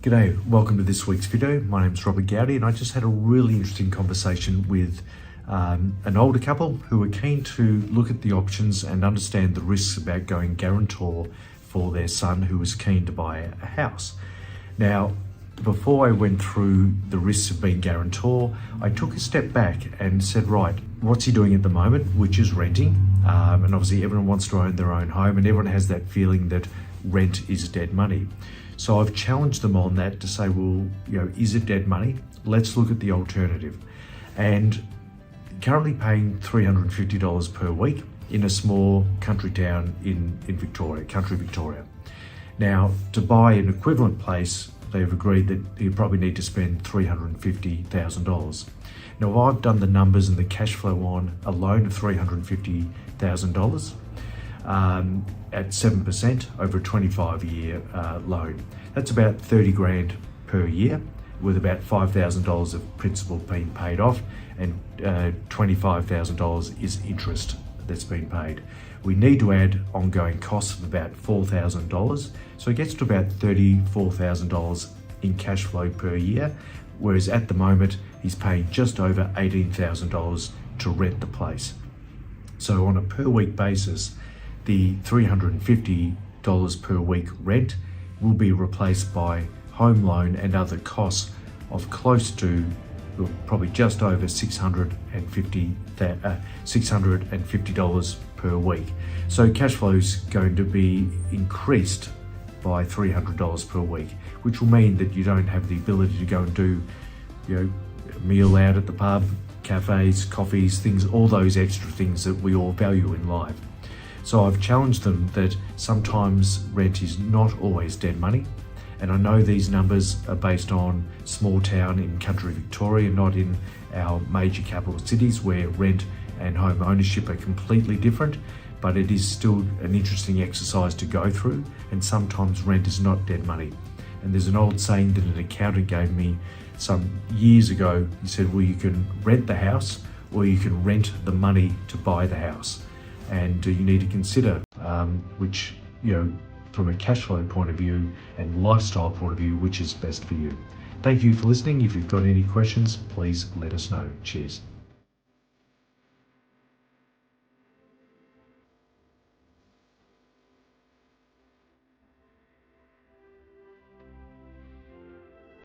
G'day, welcome to this week's video. My name is Robert Goudie and I just had a really interesting conversation with an older couple who were keen to look at the options and understand the risks about going guarantor for their son who was keen to buy a house. Now, before I went through the risks of being guarantor, I took a step back and said, right, what's he doing at the moment, which is renting. And obviously everyone wants to own their own home and everyone has that feeling that rent is dead money. So I've challenged them on that to say, well, is it dead money? Let's look at the alternative. And currently paying $350 per week in a small country town in Victoria, country Victoria. Now, to buy an equivalent place, they've agreed that you probably need to spend $350,000. Now, I've done the numbers and the cash flow on a loan of $350,000 at 7% over a 25-year loan. That's about 30 grand per year, with about $5,000 of principal being paid off and $25,000 is interest that's been paid. We need to add ongoing costs of about $4,000, so it gets to about $34,000 in cash flow per year, whereas at the moment he's paying just over $18,000 to rent the place. So on a per week basis, the $350 per week rent will be replaced by home loan and other costs of close to probably just over $650 per week. So cash flow is going to be increased by $300 per week, which will mean that you don't have the ability to go and do, a meal out at the pub, cafes, coffees, things, all those extra things that we all value in life. So I've challenged them that sometimes rent is not always dead money. And I know these numbers are based on small town in country Victoria, not in our major capital cities where rent and home ownership are completely different, but it is still an interesting exercise to go through. And sometimes rent is not dead money. And there's an old saying that an accountant gave me some years ago. He said, well, you can rent the house or you can rent the money to buy the house. And you need to consider which, from a cash flow point of view and lifestyle point of view, which is best for you. Thank you for listening. If you've got any questions, please let us know. Cheers.